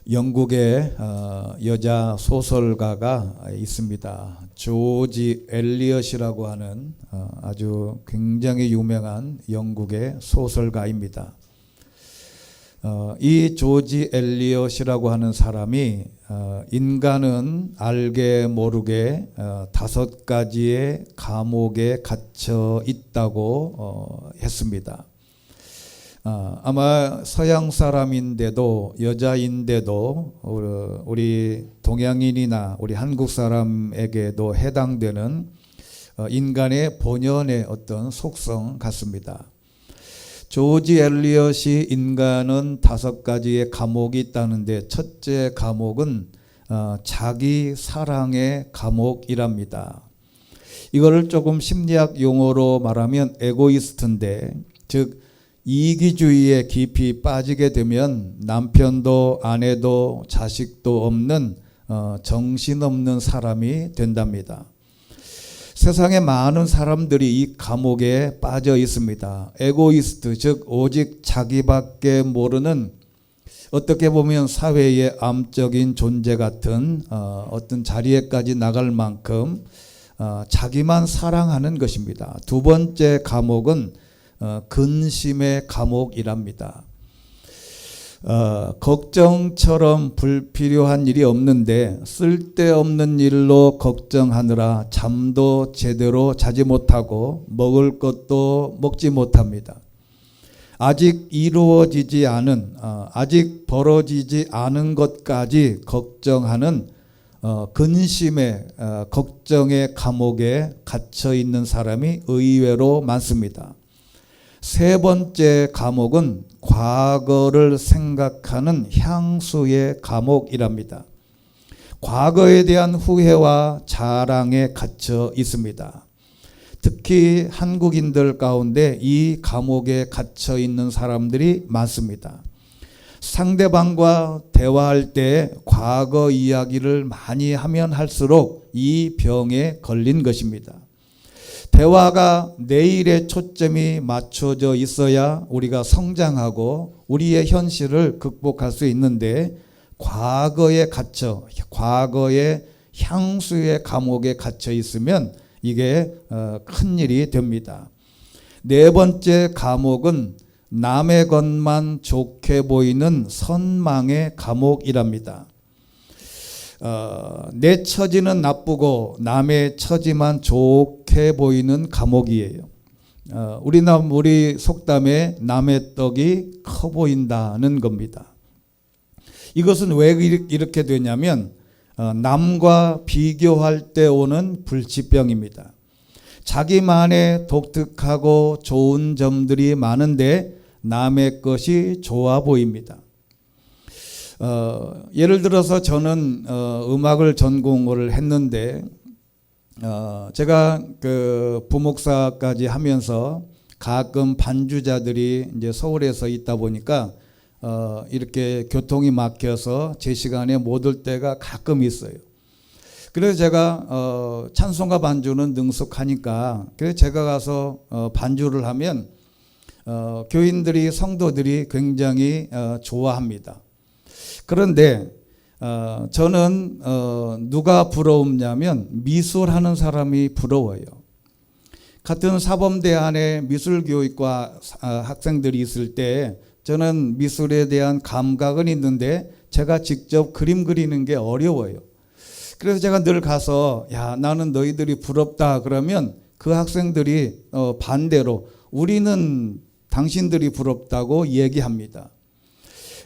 영국의 여자 소설가가 있습니다. 조지 엘리엇이라고 하는 아주 굉장히 유명한 영국의 소설가입니다. 이 조지 엘리엇이라고 하는 사람이 인간은 알게 모르게 5가지의 감옥에 갇혀 있다고 했습니다. 아마 서양 사람인데도 여자인데도 우리 동양인이나 우리 한국 사람에게도 해당되는 인간의 본연의 어떤 속성 같습니다. 조지 엘리엇이 인간은 5가지의 감옥이 있다는데 첫째 감옥은 자기 사랑의 감옥이랍니다. 이거를 조금 심리학 용어로 말하면 에고이스트인데, 즉 이기주의에 깊이 빠지게 되면 남편도 아내도 자식도 없는 정신없는 사람이 된답니다. 세상에 많은 사람들이 이 감옥에 빠져 있습니다. 에고이스트, 즉 오직 자기밖에 모르는, 어떻게 보면 사회의 암적인 존재 같은 어떤 자리에까지 나갈 만큼 자기만 사랑하는 것입니다. 두 번째 감옥은 근심의 감옥이랍니다. 걱정처럼 불필요한 일이 없는데 쓸데없는 일로 걱정하느라 잠도 제대로 자지 못하고 먹을 것도 먹지 못합니다. 아직 이루어지지 않은, 아직 벌어지지 않은 것까지 걱정하는 근심의 걱정의 감옥에 갇혀 있는 사람이 의외로 많습니다. 세 번째 감옥은 과거를 생각하는 향수의 감옥이랍니다. 과거에 대한 후회와 자랑에 갇혀 있습니다. 특히 한국인들 가운데 이 감옥에 갇혀 있는 사람들이 많습니다. 상대방과 대화할 때 과거 이야기를 많이 하면 할수록 이 병에 걸린 것입니다. 대화가 내일에 초점이 맞춰져 있어야 우리가 성장하고 우리의 현실을 극복할 수 있는데, 과거에 갇혀, 과거의 향수의 감옥에 갇혀 있으면 이게 큰일이 됩니다. 네 번째 감옥은 남의 것만 좋게 보이는 선망의 감옥이랍니다. 내 처지는 나쁘고 남의 처지만 좋게 보이는 감옥이에요. 우리 속담에 남의 떡이 커 보인다는 겁니다. 이것은 왜 이렇게 되냐면 남과 비교할 때 오는 불치병입니다. 자기만의 독특하고 좋은 점들이 많은데 남의 것이 좋아 보입니다. 예를 들어서 저는 음악을 전공을 했는데 제가 그 부목사까지 하면서 가끔 반주자들이 이제 서울에서 있다 보니까 이렇게 교통이 막혀서 제 시간에 못 올 때가 가끔 있어요. 그래서 제가 찬송가 반주는 능숙하니까, 그래서 제가 가서 반주를 하면 교인들이, 성도들이 굉장히 좋아합니다. 그런데 저는 누가 부러우냐면 미술하는 사람이 부러워요. 같은 사범대 안에 미술교육과 학생들이 있을 때 저는 미술에 대한 감각은 있는데 제가 직접 그림 그리는 게 어려워요. 그래서 제가 늘 가서 야, 나는 너희들이 부럽다 그러면 그 학생들이 반대로 우리는 당신들이 부럽다고 얘기합니다.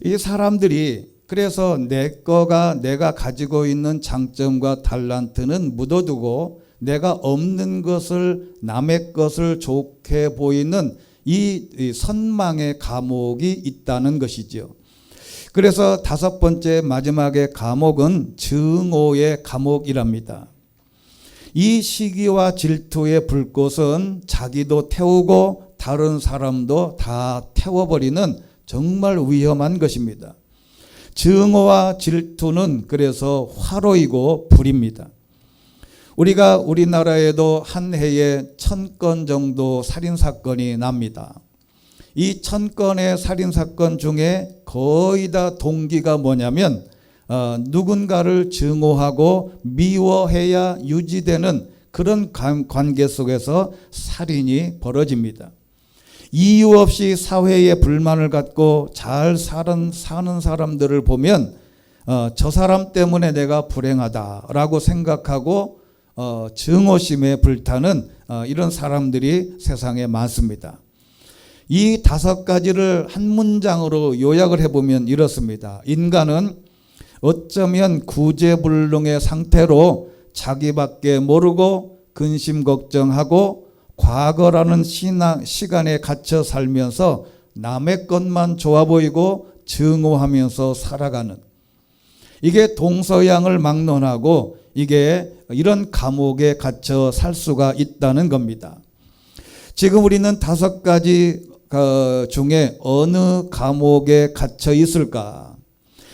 이 사람들이, 그래서 내가 가지고 있는 장점과 달란트는 묻어두고 내가 없는 것을, 남의 것을 좋게 보이는 이 선망의 감옥이 있다는 것이죠. 그래서 5번째 마지막의 감옥은 증오의 감옥이랍니다. 이 시기와 질투의 불꽃은 자기도 태우고 다른 사람도 다 태워버리는 정말 위험한 것입니다. 증오와 질투는 그래서 화로이고 불입니다. 우리가 우리나라에도 한 해에 1000건 정도 살인사건이 납니다. 이 1000건의 살인사건 중에 거의 다 동기가 뭐냐면 누군가를 증오하고 미워해야 유지되는 그런 관계 속에서 살인이 벌어집니다. 이유 없이 사회에 불만을 갖고 잘 사는 사람들을 보면 저 사람 때문에 내가 불행하다라고 생각하고 증오심에 불타는 이런 사람들이 세상에 많습니다. 이 5가지를 한 문장으로 요약을 해보면 이렇습니다. 인간은 어쩌면 구제불능의 상태로 자기밖에 모르고 근심 걱정하고 과거라는 시간에 갇혀 살면서 남의 것만 좋아 보이고 증오하면서 살아가는, 이게 동서양을 막론하고 이게 이런 감옥에 갇혀 살 수가 있다는 겁니다. 지금 우리는 5가지 중에 어느 감옥에 갇혀 있을까?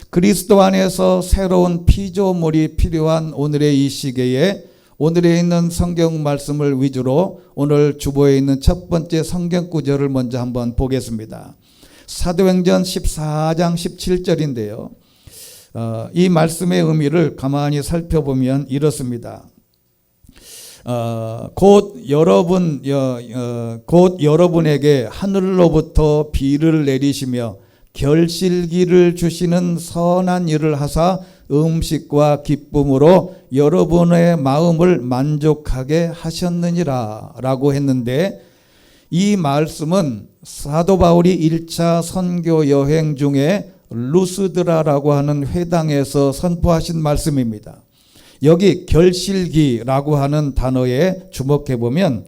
그리스도 안에서 새로운 피조물이 필요한 오늘의 이 시기에 오늘에 있는 성경 말씀을 위주로 오늘 주보에 있는 첫 번째 성경 구절을 먼저 한번 보겠습니다. 사도행전 14장 17절인데요. 이 말씀의 의미를 가만히 살펴보면 이렇습니다. 곧 여러분에게 하늘로부터 비를 내리시며 결실기를 주시는 선한 일을 하사 음식과 기쁨으로 여러분의 마음을 만족하게 하셨느니라 라고 했는데, 이 말씀은 사도 바울이 1차 선교 여행 중에 루스드라라고 하는 회당에서 선포하신 말씀입니다. 여기 결실기라고 하는 단어에 주목해 보면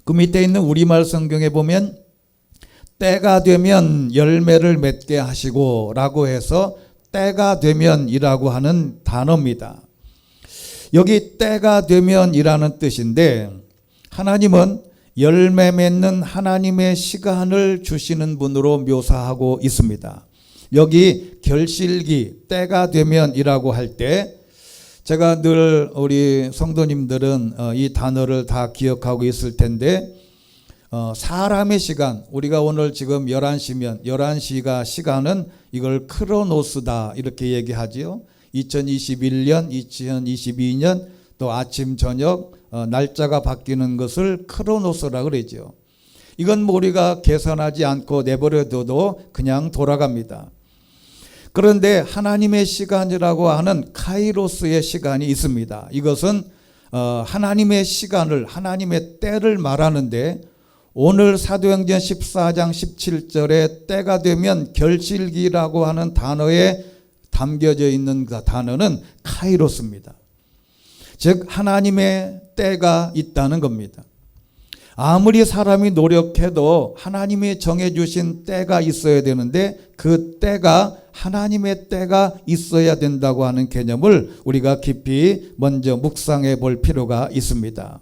그 밑에 있는 우리말 성경에 보면 때가 되면 열매를 맺게 하시고 라고 해서 때가 되면이라고 하는 단어입니다. 여기 때가 되면이라는 뜻인데, 하나님은 열매 맺는 하나님의 시간을 주시는 분으로 묘사하고 있습니다. 여기 결실기, 때가 되면이라고 할 때 제가 늘 우리 성도님들은 이 단어를 다 기억하고 있을 텐데, 사람의 시간, 우리가 오늘 지금 11시면 11시가 시간은 이걸 크로노스다 이렇게 얘기하지요. 2021년, 2022년 또 아침 저녁 날짜가 바뀌는 것을 크로노스라고 그러죠. 이건 뭐 우리가 계산하지 않고 내버려둬도 그냥 돌아갑니다. 그런데 하나님의 시간이라고 하는 카이로스의 시간이 있습니다. 이것은 하나님의 시간을, 하나님의 때를 말하는데, 오늘 사도행전 14장 17절에 때가 되면 결실기라고 하는 단어에 담겨져 있는 그 단어는 카이로스입니다. 즉 하나님의 때가 있다는 겁니다. 아무리 사람이 노력해도 하나님이 정해주신 때가 있어야 되는데, 그 때가 하나님의 때가 있어야 된다고 하는 개념을 우리가 깊이 먼저 묵상해 볼 필요가 있습니다.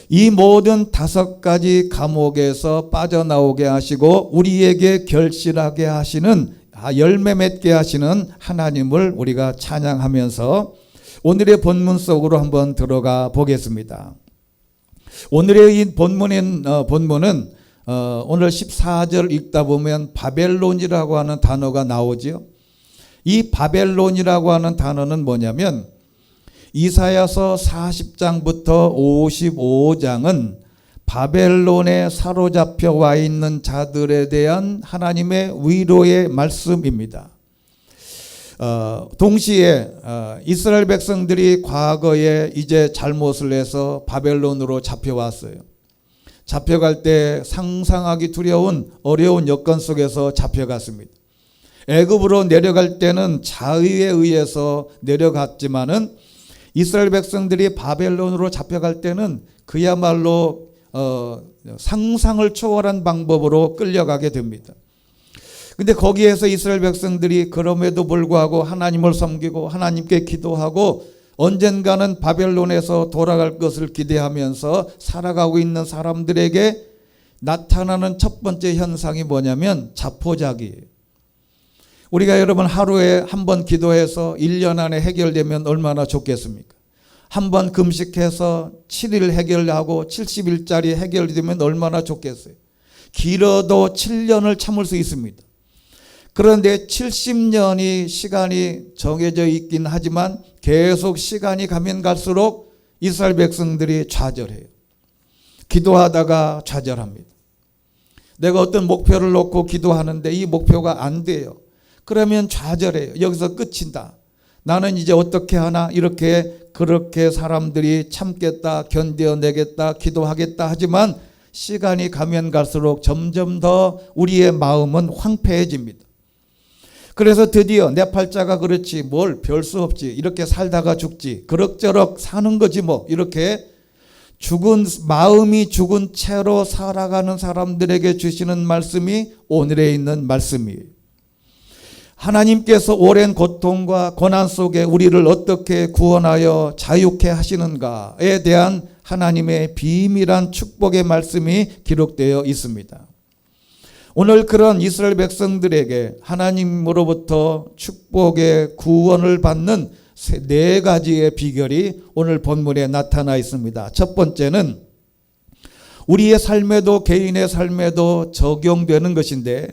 이 모든 5가지 감옥에서 빠져나오게 하시고 우리에게 결실하게 하시는, 열매 맺게 하시는 하나님을 우리가 찬양하면서 오늘의 본문 속으로 한번 들어가 보겠습니다. 오늘의 이 본문은 오늘 14절 읽다 보면 바벨론이라고 하는 단어가 나오지요. 이 바벨론이라고 하는 단어는 뭐냐면 이사야서 40장부터 55장은 바벨론에 사로잡혀 와 있는 자들에 대한 하나님의 위로의 말씀입니다. 동시에 이스라엘 백성들이 과거에 이제 잘못을 해서 바벨론으로 잡혀왔어요. 잡혀갈 때 상상하기 두려운 어려운 여건 속에서 잡혀갔습니다. 애굽으로 내려갈 때는 자의에 의해서 내려갔지만은 이스라엘 백성들이 바벨론으로 잡혀갈 때는 그야말로 상상을 초월한 방법으로 끌려가게 됩니다. 근데 거기에서 이스라엘 백성들이 그럼에도 불구하고 하나님을 섬기고 하나님께 기도하고 언젠가는 바벨론에서 돌아갈 것을 기대하면서 살아가고 있는 사람들에게 나타나는 첫 번째 현상이 뭐냐면 자포자기예요. 우리가 여러분 하루에 한 번 기도해서 1년 안에 해결되면 얼마나 좋겠습니까? 한번 금식해서 7일 해결하고 70일짜리 해결되면 얼마나 좋겠어요. 길어도 7년을 참을 수 있습니다. 그런데 70년이 시간이 정해져 있긴 하지만 계속 시간이 가면 갈수록 이스라엘 백성들이 좌절해요. 기도하다가 좌절합니다. 내가 어떤 목표를 놓고 기도하는데 이 목표가 안 돼요. 그러면 좌절해요. 여기서 끝인다. 나는 이제 어떻게 하나 그렇게 사람들이 참겠다, 견뎌내겠다, 기도하겠다 하지만 시간이 가면 갈수록 점점 더 우리의 마음은 황폐해집니다. 그래서 드디어 내 팔자가 그렇지 뭘 별 수 없지 이렇게 살다가 죽지 그럭저럭 사는 거지 뭐 이렇게 마음이 죽은 채로 살아가는 사람들에게 주시는 말씀이 오늘에 있는 말씀이에요. 하나님께서 오랜 고통과 고난 속에 우리를 어떻게 구원하여 자유케 하시는가에 대한 하나님의 비밀한 축복의 말씀이 기록되어 있습니다. 오늘 그런 이스라엘 백성들에게 하나님으로부터 축복의 구원을 받는 네 가지의 비결이 오늘 본문에 나타나 있습니다. 첫 번째는 우리의 삶에도 개인의 삶에도 적용되는 것인데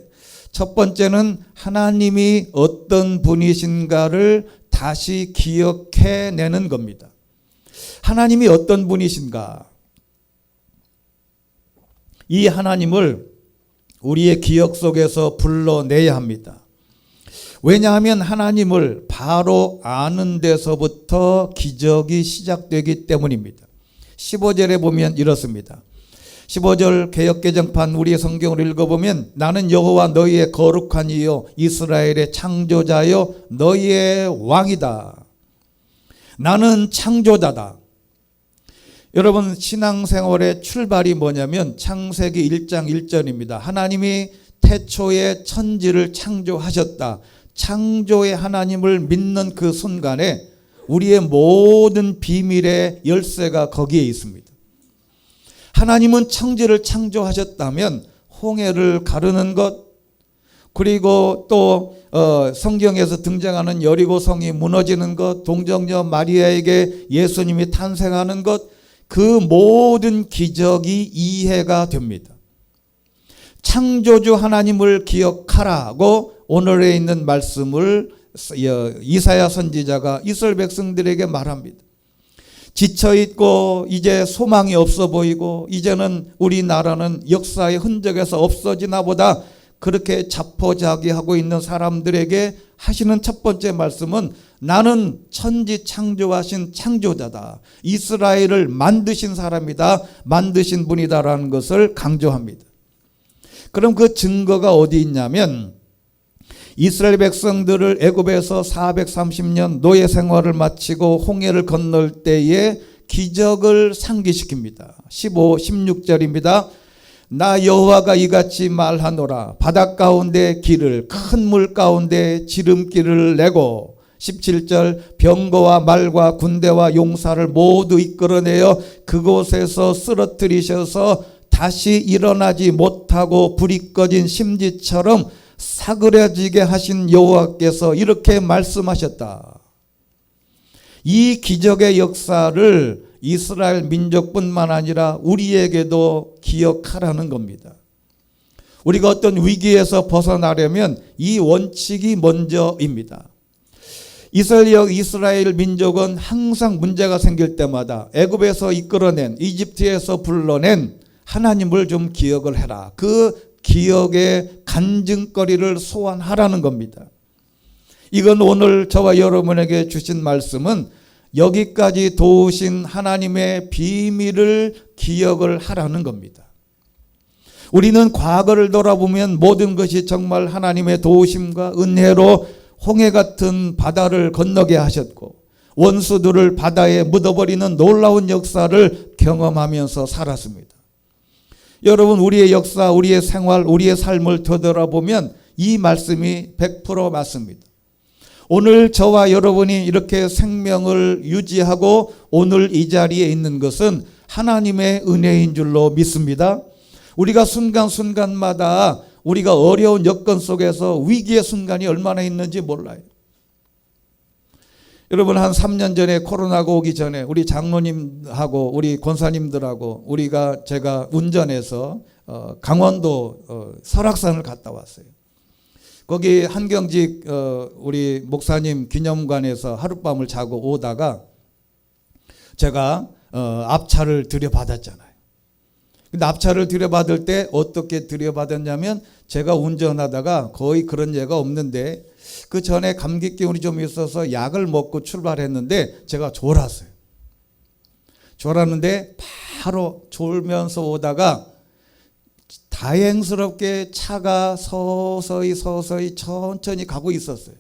첫 번째는 하나님이 어떤 분이신가를 다시 기억해내는 겁니다. 하나님이 어떤 분이신가? 이 하나님을 우리의 기억 속에서 불러내야 합니다. 왜냐하면 하나님을 바로 아는 데서부터 기적이 시작되기 때문입니다. 15절에 보면 이렇습니다. 15절 개역개정판 우리의 성경을 읽어보면 나는 여호와 너희의 거룩한 이요 이스라엘의 창조자요 너희의 왕이다. 나는 창조자다. 여러분 신앙생활의 출발이 뭐냐면 창세기 1장 1절입니다. 하나님이 태초에 천지를 창조하셨다. 창조의 하나님을 믿는 그 순간에 우리의 모든 비밀의 열쇠가 거기에 있습니다. 하나님은 천지를 창조하셨다면 홍해를 가르는 것 그리고 또 성경에서 등장하는 여리고성이 무너지는 것 동정녀 마리아에게 예수님이 탄생하는 것 그 모든 기적이 이해가 됩니다. 창조주 하나님을 기억하라고 오늘에 있는 말씀을 이사야 선지자가 이스라엘 백성들에게 말합니다. 지쳐있고 이제 소망이 없어 보이고 이제는 우리나라는 역사의 흔적에서 없어지나 보다 그렇게 자포자기하고 있는 사람들에게 하시는 첫 번째 말씀은 나는 천지 창조하신 창조자다. 이스라엘을 만드신 사람이다. 만드신 분이다라는 것을 강조합니다. 그럼 그 증거가 어디 있냐면 이스라엘 백성들을 애굽에서 430년 노예 생활을 마치고 홍해를 건널 때에 기적을 상기시킵니다. 15, 16절입니다. 나 여호와가 이같이 말하노라. 바다 가운데 길을 큰 물 가운데 지름길을 내고 17절 병거와 말과 군대와 용사를 모두 이끌어내어 그곳에서 쓰러뜨리셔서 다시 일어나지 못하고 불이 꺼진 심지처럼 사그려지게 하신 여호와께서 이렇게 말씀하셨다. 이 기적의 역사를 이스라엘 민족뿐만 아니라 우리에게도 기억하라는 겁니다. 우리가 어떤 위기에서 벗어나려면 이 원칙이 먼저입니다. 이스라엘 민족은 항상 문제가 생길 때마다 애굽에서 이끌어낸 이집트에서 불러낸 하나님을 좀 기억을 해라. 그 기억의 간증거리를 소환하라는 겁니다. 이건 오늘 저와 여러분에게 주신 말씀은 여기까지 도우신 하나님의 비밀을 기억을 하라는 겁니다. 우리는 과거를 돌아보면 모든 것이 정말 하나님의 도우심과 은혜로 홍해 같은 바다를 건너게 하셨고 원수들을 바다에 묻어버리는 놀라운 역사를 경험하면서 살았습니다. 여러분 우리의 역사, 우리의 생활, 우리의 삶을 되돌아보면 이 말씀이 100% 맞습니다. 오늘 저와 여러분이 이렇게 생명을 유지하고 오늘 이 자리에 있는 것은 하나님의 은혜인 줄로 믿습니다. 우리가 순간순간마다 우리가 어려운 여건 속에서 위기의 순간이 얼마나 있는지 몰라요. 여러분 한 3년 전에 코로나가 오기 전에 우리 장로님하고 우리 권사님들하고 제가 운전해서 강원도 설악산을 갔다 왔어요. 거기 한경직 우리 목사님 기념관에서 하룻밤을 자고 오다가 제가 앞차를 들여받았잖아요. 근데 앞차를 들여받을 때 어떻게 들여받았냐면 제가 운전하다가 거의 그런 예가 없는데 그 전에 감기 기운이 좀 있어서 약을 먹고 출발했는데 제가 졸았는데 바로 졸면서 오다가 다행스럽게 차가 서서히 천천히 가고 있었어요.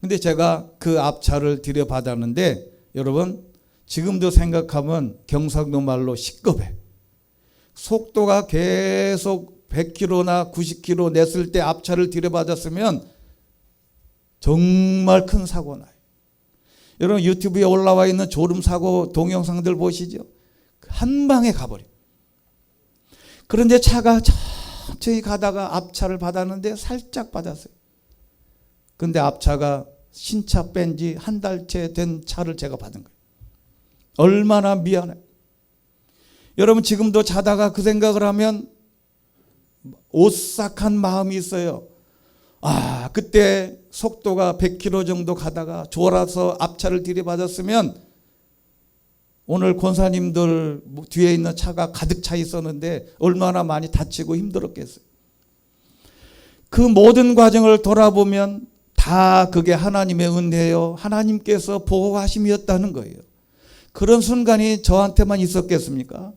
근데 제가 그 앞차를 들여받았는데 여러분 지금도 생각하면 경상도 말로 시급해. 속도가 계속 100km나 90km 냈을 때 앞차를 들여받았으면 정말 큰 사고 나요. 여러분 유튜브에 올라와 있는 졸음사고 동영상들 보시죠. 한 방에 가버려요. 그런데 차가 천천히 가다가 앞차를 받았는데 살짝 받았어요. 근데 앞차가 신차 뺀 지 한 달째 된 차를 제가 받은 거예요. 얼마나 미안해. 여러분 지금도 자다가 그 생각을 하면 오싹한 마음이 있어요. 그때 속도가 100km 정도 가다가 졸아서 앞차를 들이받았으면 오늘 권사님들 뒤에 있는 차가 가득 차 있었는데 얼마나 많이 다치고 힘들었겠어요. 그 모든 과정을 돌아보면 다 그게 하나님의 은혜요. 하나님께서 보호하심이었다는 거예요. 그런 순간이 저한테만 있었겠습니까?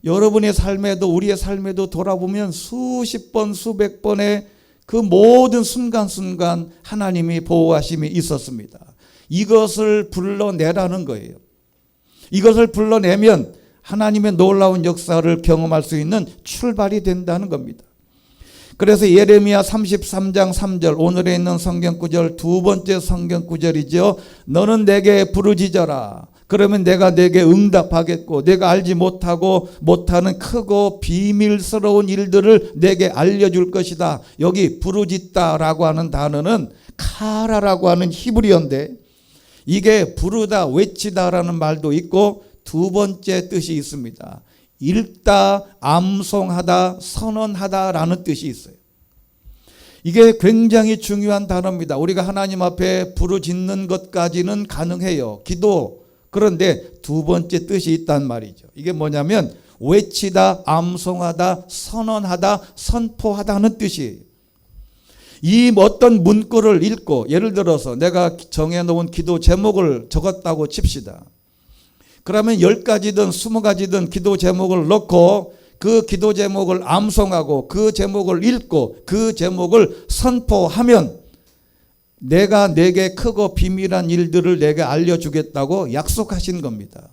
여러분의 삶에도 우리의 삶에도 돌아보면 수십 번 수백 번의 그 모든 순간순간 하나님이 보호하심이 있었습니다. 이것을 불러내라는 거예요. 이것을 불러내면 하나님의 놀라운 역사를 경험할 수 있는 출발이 된다는 겁니다. 그래서 예레미야 33장 3절 오늘에 있는 성경 구절 두 번째 성경 구절이죠. 너는 내게 부르짖어라. 그러면 내가 내게 응답하겠고 내가 알지 못하는 크고 비밀스러운 일들을 내게 알려줄 것이다. 여기 부르짖다라고 하는 단어는 카라라고 하는 히브리어인데 이게 부르다 외치다라는 말도 있고 두 번째 뜻이 있습니다. 읽다, 암송하다, 선언하다라는 뜻이 있어요. 이게 굉장히 중요한 단어입니다. 우리가 하나님 앞에 부르짖는 것까지는 가능해요. 기도. 그런데 두 번째 뜻이 있단 말이죠. 이게 뭐냐면 외치다, 암송하다, 선언하다, 선포하다는 뜻이에요. 이 어떤 문구를 읽고 예를 들어서 내가 정해놓은 기도 제목을 적었다고 칩시다. 그러면 10가지든 20가지든 기도 제목을 넣고 그 기도 제목을 암송하고 그 제목을 읽고 그 제목을 선포하면 내가 내게 크고 비밀한 일들을 내게 알려주겠다고 약속하신 겁니다.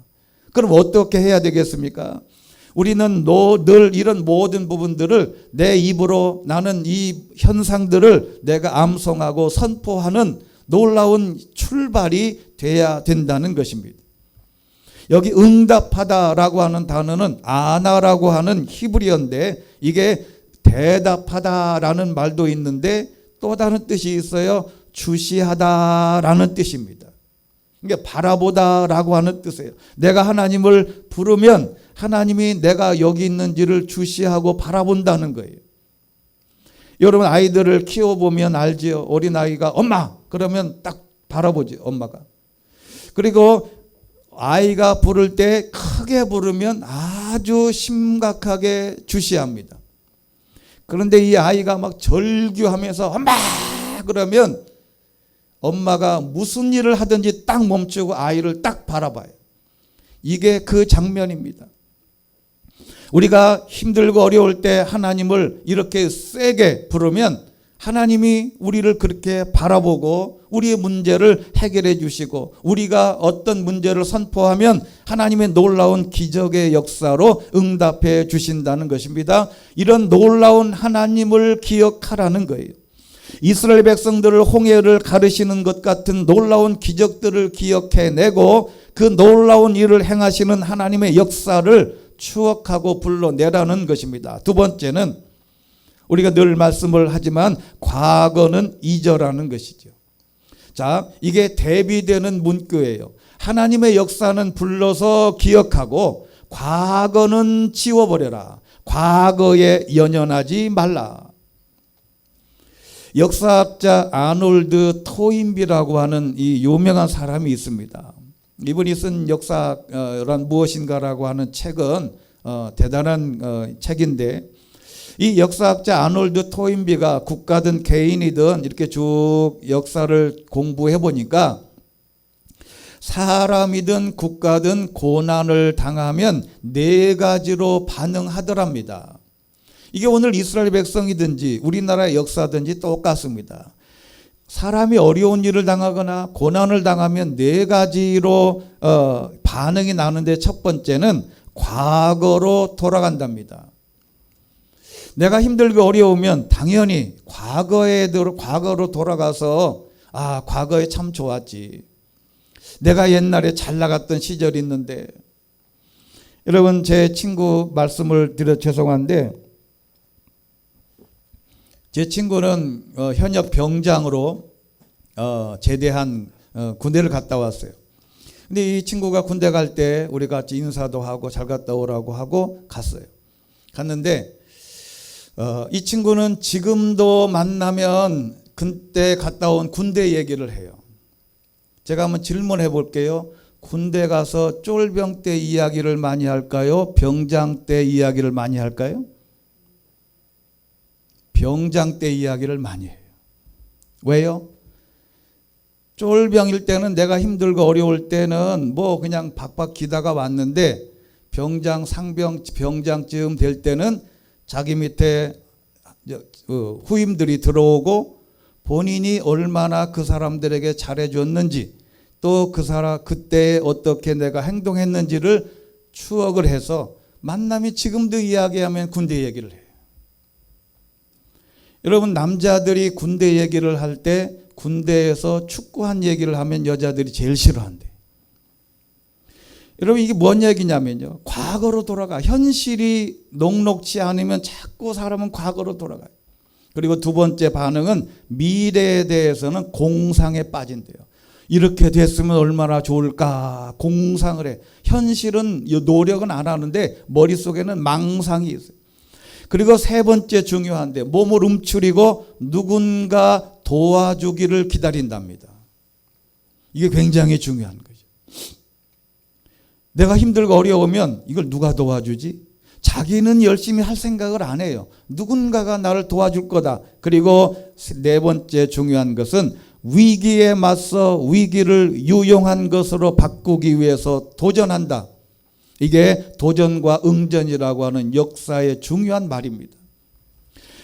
그럼 어떻게 해야 되겠습니까? 우리는 늘 이런 모든 부분들을 내 입으로 나는 이 현상들을 내가 암송하고 선포하는 놀라운 출발이 돼야 된다는 것입니다. 여기 응답하다라고 하는 단어는 아나라고 하는 히브리어인데 이게 대답하다라는 말도 있는데 또 다른 뜻이 있어요. 주시하다라는 뜻입니다. 이게 바라보다라고 하는 뜻이에요. 내가 하나님을 부르면 하나님이 내가 여기 있는지를 주시하고 바라본다는 거예요. 여러분 아이들을 키워보면 알지요. 어린아이가 엄마 그러면 딱 바라보지 엄마가. 그리고 아이가 부를 때 크게 부르면 아주 심각하게 주시합니다. 그런데 이 아이가 막 절규하면서 엄마 그러면 엄마가 무슨 일을 하든지 딱 멈추고 아이를 딱 바라봐요. 이게 그 장면입니다. 우리가 힘들고 어려울 때 하나님을 이렇게 세게 부르면 하나님이 우리를 그렇게 바라보고 우리의 문제를 해결해 주시고 우리가 어떤 문제를 선포하면 하나님의 놀라운 기적의 역사로 응답해 주신다는 것입니다. 이런 놀라운 하나님을 기억하라는 거예요. 이스라엘 백성들을 홍해를 가르시는 것 같은 놀라운 기적들을 기억해내고 그 놀라운 일을 행하시는 하나님의 역사를 추억하고 불러내라는 것입니다. 두 번째는 우리가 늘 말씀을 하지만 과거는 잊어라는 것이죠. 자, 이게 대비되는 문구예요. 하나님의 역사는 불러서 기억하고 과거는 지워버려라. 과거에 연연하지 말라. 역사학자 아놀드 토인비라고 하는 이 유명한 사람이 있습니다. 이분이 쓴 역사란 무엇인가라고 하는 책은 대단한 책인데, 이 역사학자 아놀드 토인비가 국가든 개인이든 이렇게 쭉 역사를 공부해 보니까 사람이든 국가든 고난을 당하면 네 가지로 반응하더랍니다. 이게 오늘 이스라엘 백성이든지 우리나라의 역사든지 똑같습니다. 사람이 어려운 일을 당하거나 고난을 당하면 네 가지로 반응이 나는데, 첫 번째는 과거로 돌아간답니다. 내가 힘들고 어려우면 당연히 과거로 돌아가서 과거에 참 좋았지. 내가 옛날에 잘 나갔던 시절이 있는데. 여러분, 제 친구 말씀을 드려 죄송한데, 제 친구는 현역 병장으로 제대한 군대를 갔다 왔어요. 근데 이 친구가 군대 갈 때 우리 같이 인사도 하고 잘 갔다 오라고 하고 갔어요. 갔는데 이 친구는 지금도 만나면 그때 갔다 온 군대 얘기를 해요. 제가 한번 질문해 볼게요. 군대 가서 쫄병 때 이야기를 많이 할까요? 병장 때 이야기를 많이 할까요? 병장 때 이야기를 많이 해요. 왜요? 쫄병일 때는 내가 힘들고 어려울 때는 뭐 그냥 박박 기다가 왔는데, 병장, 상병, 병장쯤 될 때는 자기 밑에 후임들이 들어오고 본인이 얼마나 그 사람들에게 잘해줬는지, 또 그때 어떻게 내가 행동했는지를 추억을 해서 만남이 지금도 이야기하면 군대 얘기를 해요. 여러분, 남자들이 군대 얘기를 할 때 군대에서 축구한 얘기를 하면 여자들이 제일 싫어한대. 여러분, 이게 뭔 얘기냐면요, 과거로 돌아가. 현실이 녹록지 않으면 자꾸 사람은 과거로 돌아가요. 그리고 두 번째 반응은 미래에 대해서는 공상에 빠진대요. 이렇게 됐으면 얼마나 좋을까 공상을 해. 현실은 노력은 안 하는데 머릿속에는 망상이 있어요. 그리고 세 번째 중요한데, 몸을 움츠리고 누군가 도와주기를 기다린답니다. 이게 굉장히 중요한 거죠. 내가 힘들고 어려우면 이걸 누가 도와주지? 자기는 열심히 할 생각을 안 해요. 누군가가 나를 도와줄 거다. 그리고 네 번째 중요한 것은 위기에 맞서 위기를 유용한 것으로 바꾸기 위해서 도전한다. 이게 도전과 응전이라고 하는 역사의 중요한 말입니다.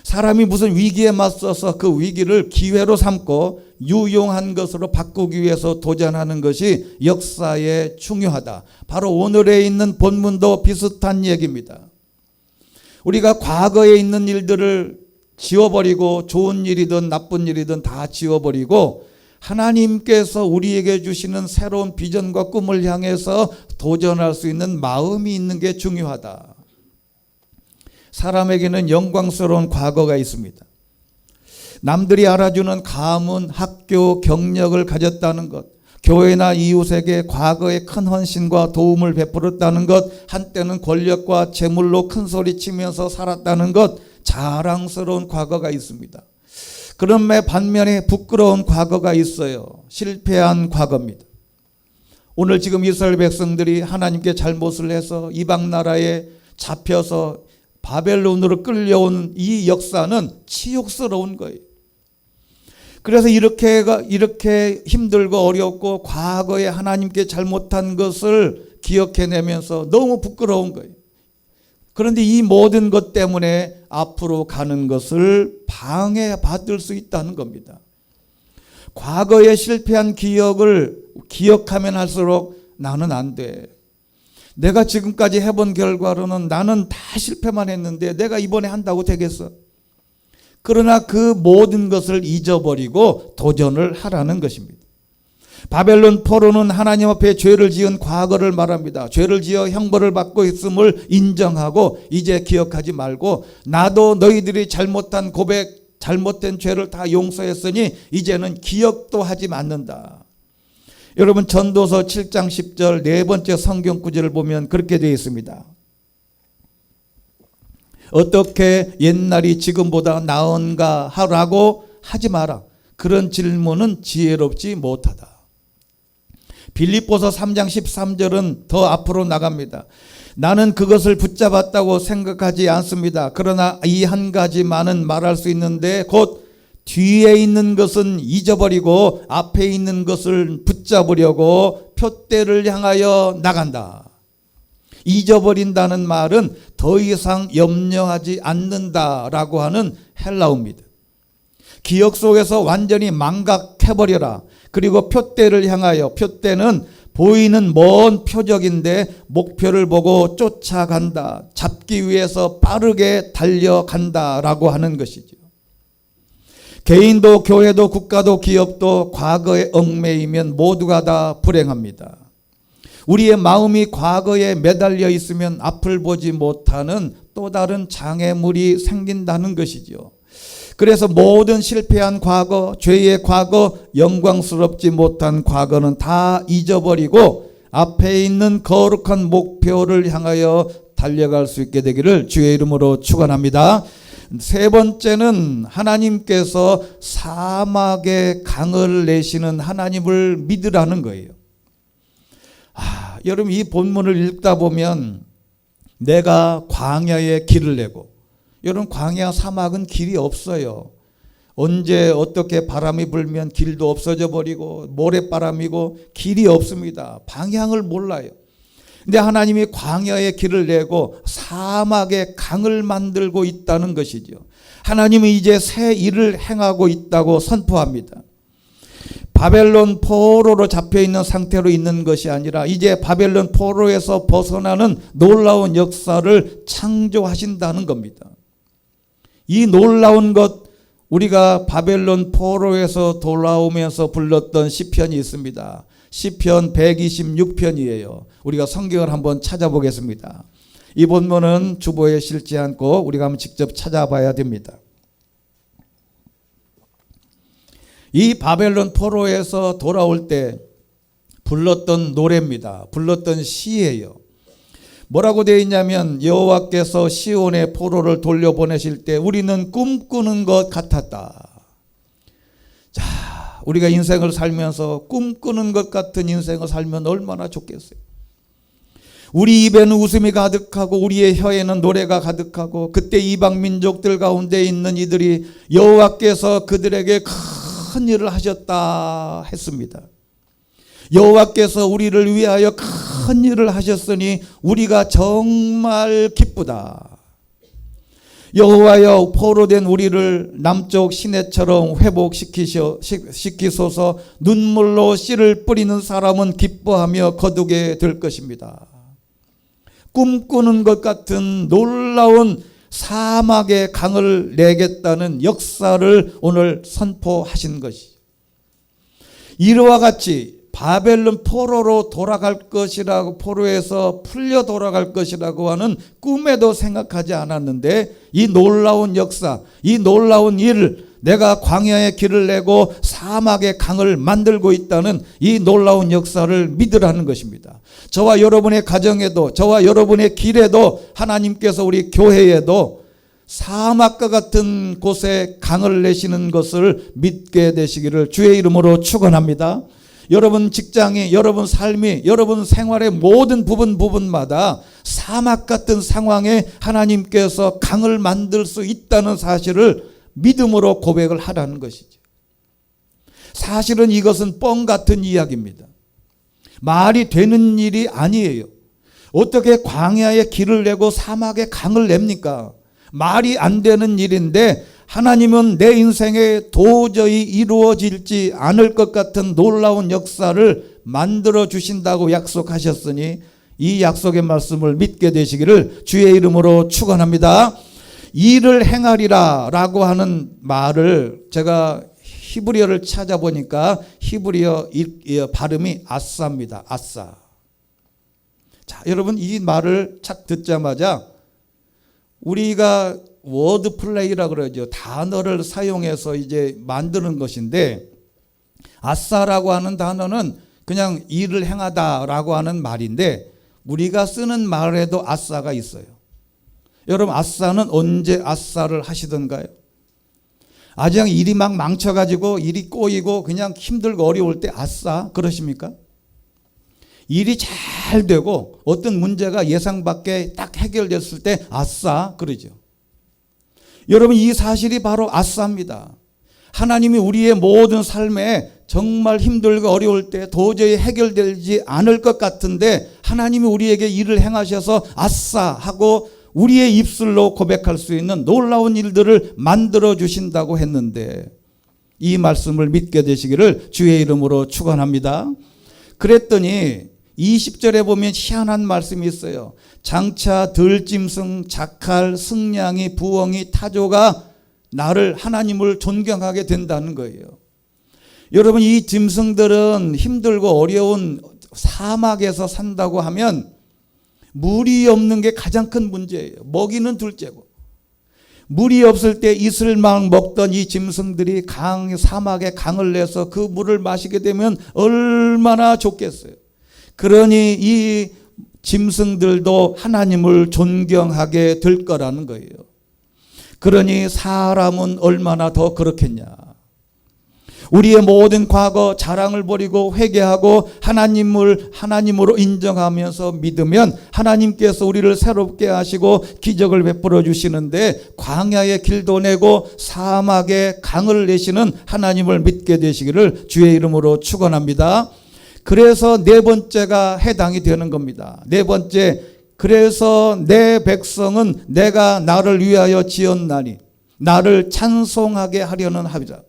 사람이 무슨 위기에 맞서서 그 위기를 기회로 삼고 유용한 것으로 바꾸기 위해서 도전하는 것이 역사에 중요하다. 바로 오늘에 있는 본문도 비슷한 얘기입니다. 우리가 과거에 있는 일들을 지워버리고, 좋은 일이든 나쁜 일이든 다 지워버리고 하나님께서 우리에게 주시는 새로운 비전과 꿈을 향해서 도전할 수 있는 마음이 있는 게 중요하다. 사람에게는 영광스러운 과거가 있습니다. 남들이 알아주는 가문, 학교, 경력을 가졌다는 것, 교회나 이웃에게 과거에 큰 헌신과 도움을 베풀었다는 것, 한때는 권력과 재물로 큰 소리치면서 살았다는 것, 자랑스러운 과거가 있습니다. 그런데 반면에 부끄러운 과거가 있어요. 실패한 과거입니다. 오늘 지금 이스라엘 백성들이 하나님께 잘못을 해서 이방 나라에 잡혀서 바벨론으로 끌려온 이 역사는 치욕스러운 거예요. 그래서 이렇게 힘들고 어렵고 과거에 하나님께 잘못한 것을 기억해내면서 너무 부끄러운 거예요. 그런데 이 모든 것 때문에 앞으로 가는 것을 방해받을 수 있다는 겁니다. 과거에 실패한 기억을 기억하면 할수록 나는 안 돼. 내가 지금까지 해본 결과로는 나는 다 실패만 했는데 내가 이번에 한다고 되겠어? 그러나 그 모든 것을 잊어버리고 도전을 하라는 것입니다. 바벨론 포로는 하나님 앞에 죄를 지은 과거를 말합니다. 죄를 지어 형벌을 받고 있음을 인정하고 이제 기억하지 말고 나도 너희들이 잘못한 고백, 잘못된 죄를 다 용서했으니 이제는 기억도 하지 않는다. 여러분 전도서 7장 10절 네 번째 성경 구절을 보면 그렇게 되어 있습니다. 어떻게 옛날이 지금보다 나은가 하라고 하지 마라. 그런 질문은 지혜롭지 못하다. 빌립보서 3장 13절은 더 앞으로 나갑니다. 나는 그것을 붙잡았다고 생각하지 않습니다. 그러나 이 한 가지만은 말할 수 있는데 곧 뒤에 있는 것은 잊어버리고 앞에 있는 것을 붙잡으려고 표대를 향하여 나간다. 잊어버린다는 말은 더 이상 염려하지 않는다라고 하는 헬라어입니다. 기억 속에서 완전히 망각해버려라. 그리고 표대를 향하여, 표대는 보이는 먼 표적인데 목표를 보고 쫓아간다. 잡기 위해서 빠르게 달려간다라고 하는 것이죠. 개인도 교회도 국가도 기업도 과거에 얽매이면 모두가 다 불행합니다. 우리의 마음이 과거에 매달려 있으면 앞을 보지 못하는 또 다른 장애물이 생긴다는 것이죠. 그래서 모든 실패한 과거, 죄의 과거, 영광스럽지 못한 과거는 다 잊어버리고 앞에 있는 거룩한 목표를 향하여 달려갈 수 있게 되기를 주의 이름으로 축원합니다. 세 번째는 하나님께서 사막에 강을 내시는 하나님을 믿으라는 거예요. 여러분 이 본문을 읽다 보면 내가 광야에 길을 내고, 여러분 광야 사막은 길이 없어요. 언제 어떻게 바람이 불면 길도 없어져 버리고 모래바람이고 길이 없습니다. 방향을 몰라요. 근데 하나님이 광야에 길을 내고 사막에 강을 만들고 있다는 것이죠. 하나님이 이제 새 일을 행하고 있다고 선포합니다. 바벨론 포로로 잡혀있는 상태로 있는 것이 아니라 이제 바벨론 포로에서 벗어나는 놀라운 역사를 창조하신다는 겁니다. 이 놀라운 것, 우리가 바벨론 포로에서 돌아오면서 불렀던 시편이 있습니다. 시편 126편이에요. 우리가 성경을 한번 찾아보겠습니다. 이 본문은 주보에 실지 않고 우리가 한번 직접 찾아봐야 됩니다. 이 바벨론 포로에서 돌아올 때 불렀던 노래입니다. 불렀던 시예요. 뭐라고 되어 있냐면 여호와께서 시온의 포로를 돌려보내실 때 우리는 꿈꾸는 것 같았다. 자, 우리가 인생을 살면서 꿈꾸는 것 같은 인생을 살면 얼마나 좋겠어요. 우리 입에는 웃음이 가득하고 우리의 혀에는 노래가 가득하고 그때 이방 민족들 가운데 있는 이들이 여호와께서 그들에게 큰 일을 하셨다 했습니다. 여호와께서 우리를 위하여 큰 일을 하셨으니 우리가 정말 기쁘다. 여호와여 포로된 우리를 남쪽 시내처럼 회복시키소서. 눈물로 씨를 뿌리는 사람은 기뻐하며 거두게 될 것입니다. 꿈꾸는 것 같은 놀라운 사막의 강을 내겠다는 역사를 오늘 선포하신 것이, 이와 같이 바벨론 포로로 돌아갈 것이라고, 포로에서 풀려 돌아갈 것이라고 하는 꿈에도 생각하지 않았는데 이 놀라운 역사, 이 놀라운 일을, 내가 광야의 길을 내고 사막의 강을 만들고 있다는 이 놀라운 역사를 믿으라는 것입니다. 저와 여러분의 가정에도, 저와 여러분의 길에도, 하나님께서 우리 교회에도 사막과 같은 곳에 강을 내시는 것을 믿게 되시기를 주의 이름으로 축원합니다. 여러분 직장이, 여러분 삶이, 여러분 생활의 모든 부분마다 사막 같은 상황에 하나님께서 강을 만들 수 있다는 사실을 믿음으로 고백을 하라는 것이죠. 사실은 이것은 뻥 같은 이야기입니다. 말이 되는 일이 아니에요. 어떻게 광야에 길을 내고 사막에 강을 냅니까? 말이 안 되는 일인데 하나님은 내 인생에 도저히 이루어질지 않을 것 같은 놀라운 역사를 만들어 주신다고 약속하셨으니 이 약속의 말씀을 믿게 되시기를 주의 이름으로 축원합니다. 일을 행하리라 라고 하는 말을 제가 히브리어를 찾아보니까 히브리어 발음이 아싸입니다. 아싸. 자, 여러분 이 말을 착 듣자마자 우리가 워드 플레이라 그러죠. 단어를 사용해서 이제 만드는 것인데, 아싸라고 하는 단어는 그냥 일을 행하다라고 하는 말인데, 우리가 쓰는 말에도 아싸가 있어요. 여러분, 아싸는 언제 아싸를 하시던가요? 아주 그냥 일이 막 망쳐가지고 일이 꼬이고 그냥 힘들고 어려울 때 아싸 그러십니까? 일이 잘 되고 어떤 문제가 예상 밖에 딱 해결됐을 때 아싸 그러죠. 여러분, 이 사실이 바로 아싸입니다. 하나님이 우리의 모든 삶에 정말 힘들고 어려울 때 도저히 해결되지 않을 것 같은데 하나님이 우리에게 일을 행하셔서 아싸 하고 우리의 입술로 고백할 수 있는 놀라운 일들을 만들어 주신다고 했는데, 이 말씀을 믿게 되시기를 주의 이름으로 축원합니다. 그랬더니 20절에 보면 희한한 말씀이 있어요. 장차 들짐승, 자칼, 승냥이, 부엉이, 타조가 나를, 하나님을 존경하게 된다는 거예요. 여러분, 이 짐승들은 힘들고 어려운 사막에서 산다고 하면 물이 없는 게 가장 큰 문제예요. 먹이는 둘째고. 물이 없을 때 이슬막 먹던 이 짐승들이 사막에 강을 내서 그 물을 마시게 되면 얼마나 좋겠어요. 그러니 이 짐승들도 하나님을 존경하게 될 거라는 거예요. 그러니 사람은 얼마나 더 그렇겠냐. 우리의 모든 과거 자랑을 버리고 회개하고 하나님으로 인정하면서 믿으면 하나님께서 우리를 새롭게 하시고 기적을 베풀어 주시는데, 광야의 길도 내고 사막에 강을 내시는 하나님을 믿게 되시기를 주의 이름으로 축원합니다. 그래서 네 번째가 해당이 되는 겁니다. 네 번째, 그래서 내 백성은 내가 나를 위하여 지었나니 나를 찬송하게 하려는 합이다.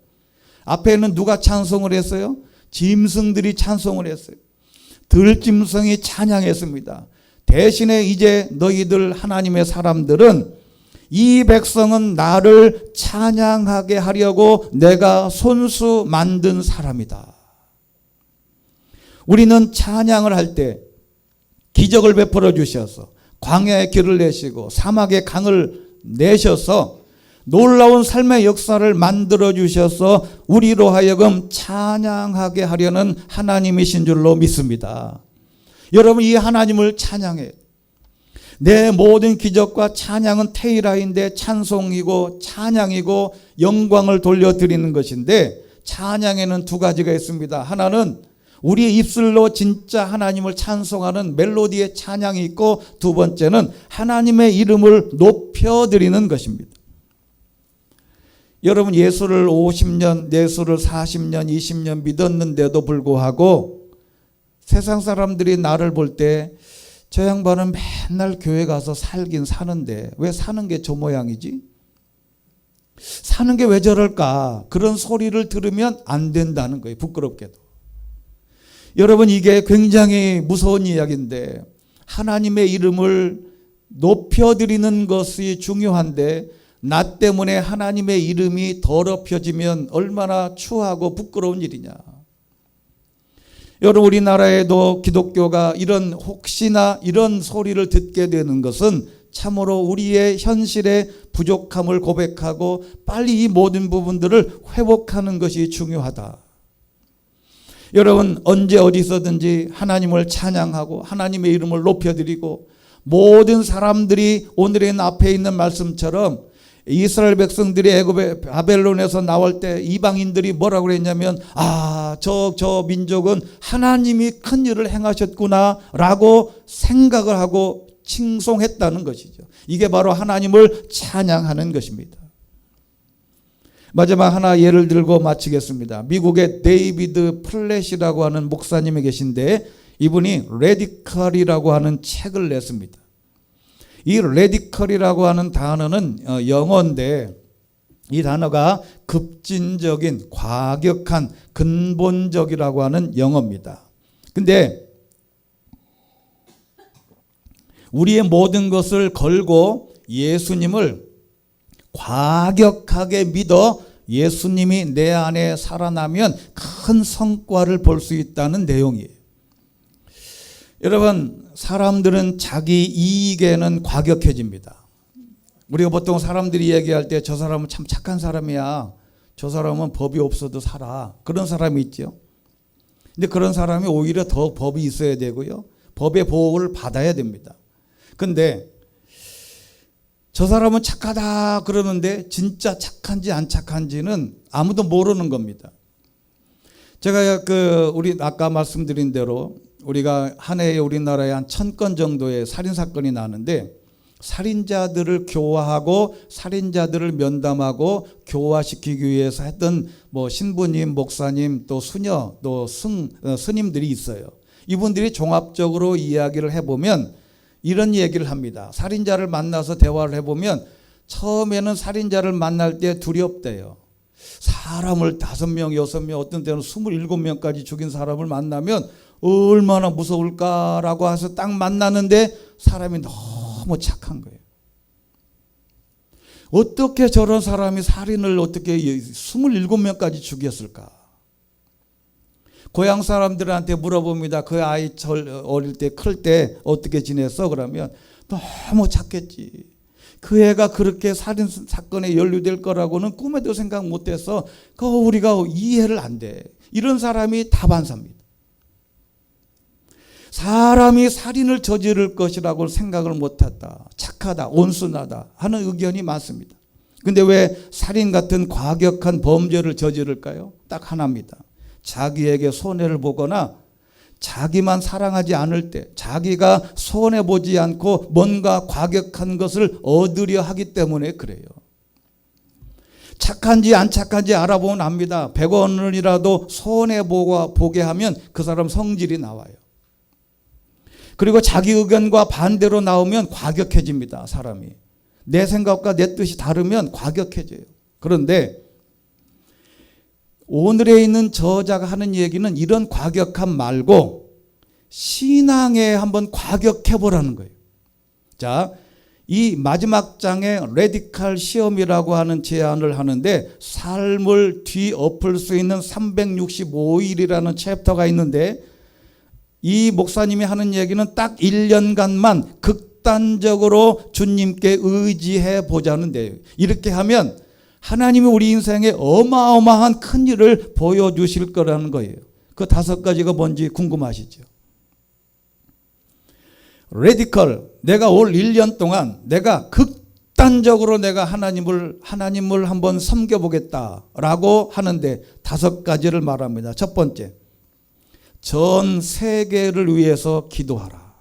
앞에는 누가 찬송을 했어요? 짐승들이 찬송을 했어요. 들짐승이 찬양했습니다. 대신에 이제 너희들 하나님의 사람들은 이 백성은 나를 찬양하게 하려고 내가 손수 만든 사람이다. 우리는 찬양을 할 때 기적을 베풀어 주셔서 광야의 길을 내시고 사막의 강을 내셔서 놀라운 삶의 역사를 만들어 주셔서 우리로 하여금 찬양하게 하려는 하나님이신 줄로 믿습니다. 여러분, 이 하나님을 찬양해요. 내 모든 기적과 찬양은 테일하인데 찬송이고 찬양이고 영광을 돌려드리는 것인데, 찬양에는 두 가지가 있습니다. 하나는 우리의 입술로 진짜 하나님을 찬송하는 멜로디의 찬양이 있고, 두 번째는 하나님의 이름을 높여드리는 것입니다. 여러분, 예수를 50년, 예수를 40년, 20년 믿었는데도 불구하고 세상 사람들이 나를 볼 때 저 양반은 맨날 교회 가서 살긴 사는데 왜 사는 게 저 모양이지? 사는 게 왜 저럴까? 그런 소리를 들으면 안 된다는 거예요. 부끄럽게도. 여러분, 이게 굉장히 무서운 이야기인데, 하나님의 이름을 높여드리는 것이 중요한데 나 때문에 하나님의 이름이 더럽혀지면 얼마나 추하고 부끄러운 일이냐. 여러분, 우리나라에도 기독교가 혹시나 이런 소리를 듣게 되는 것은 참으로 우리의 현실의 부족함을 고백하고 빨리 이 모든 부분들을 회복하는 것이 중요하다. 여러분, 언제 어디서든지 하나님을 찬양하고 하나님의 이름을 높여드리고, 모든 사람들이 오늘의 앞에 있는 말씀처럼 이스라엘 백성들이 애굽의 바벨론에서 나올 때 이방인들이 뭐라고 그랬냐면, 저 민족은 하나님이 큰 일을 행하셨구나 라고 생각을 하고 칭송했다는 것이죠. 이게 바로 하나님을 찬양하는 것입니다. 마지막 하나 예를 들고 마치겠습니다. 미국의 데이비드 플랫이라고 하는 목사님이 계신데, 이분이 레디컬이라고 하는 책을 냈습니다. 이 레디컬이라고 하는 단어는 영어인데, 이 단어가 급진적인, 과격한, 근본적이라고 하는 영어입니다. 근데 우리의 모든 것을 걸고 예수님을 과격하게 믿어 예수님이 내 안에 살아나면 큰 성과를 볼 수 있다는 내용이에요. 여러분, 사람들은 자기 이익에는 과격해집니다. 우리가 보통 사람들이 얘기할 때 저 사람은 참 착한 사람이야, 저 사람은 법이 없어도 살아, 그런 사람이 있죠. 근데 그런 사람이 오히려 더 법이 있어야 되고요, 법의 보호를 받아야 됩니다. 근데 저 사람은 착하다 그러는데 진짜 착한지 안 착한지는 아무도 모르는 겁니다. 제가 우리 아까 말씀드린 대로 우리가 한 해에 우리나라에 한 1000건 정도의 살인 사건이 나는데, 살인자들을 교화하고 살인자들을 면담하고 교화시키기 위해서 했던 신부님, 목사님, 또 수녀, 또 스님들이 있어요. 이분들이 종합적으로 이야기를 해보면 이런 얘기를 합니다. 살인자를 만나서 대화를 해보면 처음에는 살인자를 만날 때 두렵대요. 사람을 5명, 6명, 어떤 때는 27명까지 죽인 사람을 만나면 얼마나 무서울까라고 해서 딱 만나는데 사람이 너무 착한 거예요. 어떻게 저런 사람이 살인을 어떻게 27명까지 죽였을까? 고향 사람들한테 물어봅니다. 그 아이 어릴 때, 클 때 어떻게 지냈어? 그러면 너무 착했지. 그 애가 그렇게 살인 사건에 연루될 거라고는 꿈에도 생각 못해서 우리가 이해를 안 돼. 이런 사람이 다반사입니다. 사람이 살인을 저지를 것이라고 생각을 못했다, 착하다, 온순하다 하는 의견이 많습니다. 근데 왜 살인 같은 과격한 범죄를 저지를까요? 딱 하나입니다. 자기에게 손해를 보거나 자기만 사랑하지 않을 때, 자기가 손해보지 않고 뭔가 과격한 것을 얻으려 하기 때문에 그래요. 착한지 안 착한지 알아보면 압니다. 100원이라도 손해보게 하면 그 사람 성질이 나와요. 그리고 자기 의견과 반대로 나오면 과격해집니다. 사람이 내 생각과 내 뜻이 다르면 과격해져요. 그런데 오늘에 있는 저자가 하는 얘기는 이런 과격함 말고 신앙에 한번 과격해보라는 거예요. 자, 이 마지막 장에 레디칼 시험이라고 하는 제안을 하는데, 삶을 뒤엎을 수 있는 365일이라는 챕터가 있는데, 이 목사님이 하는 얘기는 딱 1년간만 극단적으로 주님께 의지해 보자는 데요. 이렇게 하면 하나님이 우리 인생에 어마어마한 큰 일을 보여주실 거라는 거예요. 그 5가지가 뭔지 궁금하시죠? 레디컬, 내가 올 1년 동안 내가 극단적으로 내가 하나님을 한번 섬겨보겠다라고 하는데 5가지를 말합니다. 첫 번째, 전 세계를 위해서 기도하라.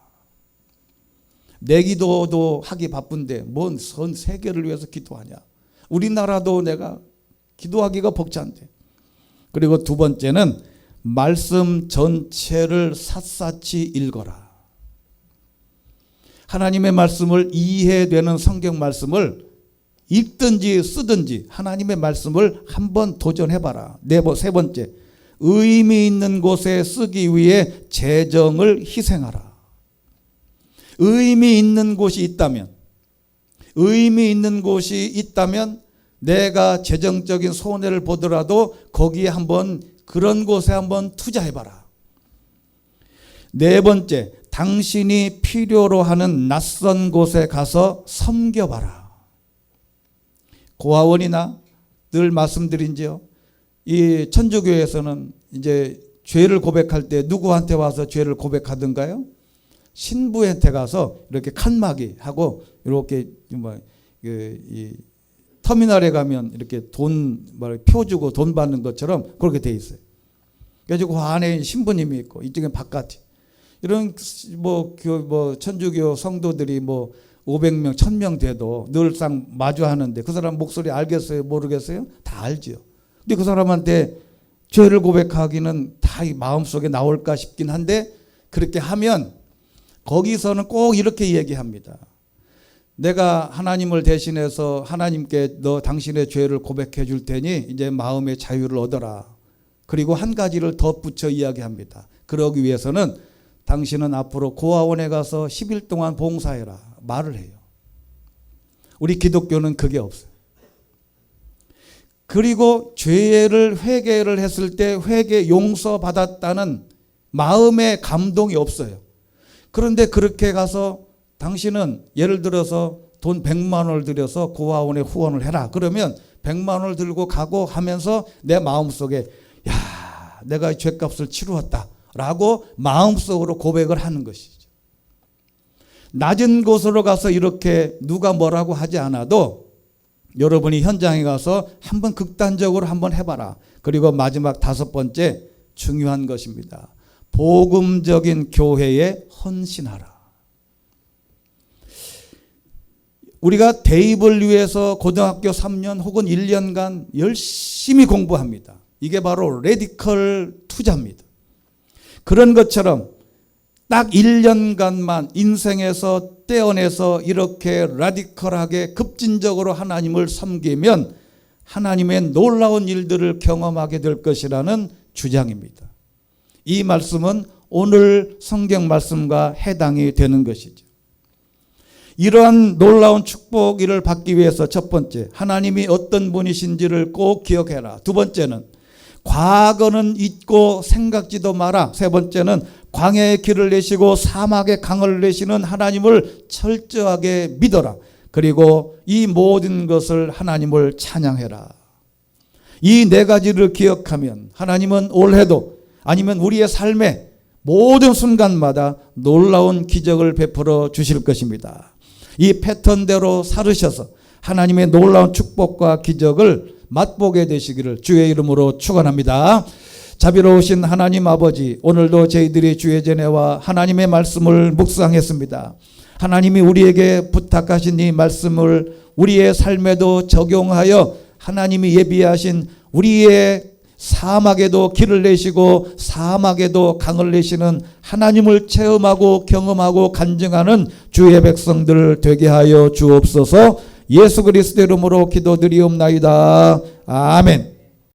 내 기도도 하기 바쁜데 뭔 전 세계를 위해서 기도하냐. 우리나라도 내가 기도하기가 벅찬데. 그리고 2번째는 말씀 전체를 샅샅이 읽어라. 하나님의 말씀을 이해되는 성경 말씀을 읽든지 쓰든지 하나님의 말씀을 한번 도전해봐라. 3번째, 의미 있는 곳에 쓰기 위해 재정을 희생하라. 의미 있는 곳이 있다면 내가 재정적인 손해를 보더라도 거기에 그런 곳에 한번 투자해봐라. 4번째, 당신이 필요로 하는 낯선 곳에 가서 섬겨봐라. 고아원이나 늘 말씀드린지요. 이 천주교에서는 이제 죄를 고백할 때 누구한테 와서 죄를 고백하던가요? 신부한테 가서 이렇게 칸막이 하고 이렇게 이 터미널에 가면 이렇게 표 주고 돈 받는 것처럼 그렇게 돼 있어요. 그래서 그 안에 신부님이 있고 이쪽에 바깥에 이런 천주교 성도들이 500명, 1000명 돼도 늘상 마주하는데 그 사람 목소리 알겠어요? 모르겠어요? 다 알죠. 근데 그 사람한테 죄를 고백하기는 다 마음속에 나올까 싶긴 한데, 그렇게 하면 거기서는 꼭 이렇게 얘기합니다. 내가 하나님을 대신해서 하나님께 당신의 죄를 고백해 줄 테니 이제 마음의 자유를 얻어라. 그리고 한 가지를 덧붙여 이야기합니다. 그러기 위해서는 당신은 앞으로 고아원에 가서 10일 동안 봉사해라 말을 해요. 우리 기독교는 그게 없어요. 그리고 죄를 회개를 했을 때 회개 용서받았다는 마음의 감동이 없어요. 그런데 그렇게 가서 당신은 예를 들어서 돈 100만 원을 들여서 고아원에 후원을 해라. 그러면 100만 원을 들고 가고 하면서 내 마음속에 야, 내가 죗값을 치루었다 라고 마음속으로 고백을 하는 것이죠. 낮은 곳으로 가서 이렇게 누가 뭐라고 하지 않아도 여러분이 현장에 가서 한번 극단적으로 한번 해봐라. 그리고 마지막 5번째 중요한 것입니다. 복음적인 교회에 헌신하라. 우리가 대입을 위해서 고등학교 3년 혹은 1년간 열심히 공부합니다. 이게 바로 레디컬 투자입니다. 그런 것처럼 딱 1년간만 인생에서 떼어내서 이렇게 라디컬하게 급진적으로 하나님을 섬기면 하나님의 놀라운 일들을 경험하게 될 것이라는 주장입니다. 이 말씀은 오늘 성경 말씀과 해당이 되는 것이죠. 이러한 놀라운 축복을 받기 위해서 첫 번째, 하나님이 어떤 분이신지를 꼭 기억해라. 두 번째는 과거는 잊고 생각지도 마라. 세 번째는 광야의 길을 내시고 사막의 강을 내시는 하나님을 철저하게 믿어라. 그리고 이 모든 것을 하나님을 찬양해라. 이 네 가지를 기억하면 하나님은 올해도 아니면 우리의 삶의 모든 순간마다 놀라운 기적을 베풀어 주실 것입니다. 이 패턴대로 살으셔서 하나님의 놀라운 축복과 기적을 맛보게 되시기를 주의 이름으로 축원합니다. 자비로우신 하나님 아버지, 오늘도 저희들이 주의 전에와 하나님의 말씀을 묵상했습니다. 하나님이 우리에게 부탁하신 이 말씀을 우리의 삶에도 적용하여 하나님이 예비하신 우리의 사막에도 길을 내시고 사막에도 강을 내시는 하나님을 체험하고 경험하고 간증하는 주의 백성들 되게 하여 주옵소서. 예수 그리스도 이름으로 기도드리옵나이다. 아멘.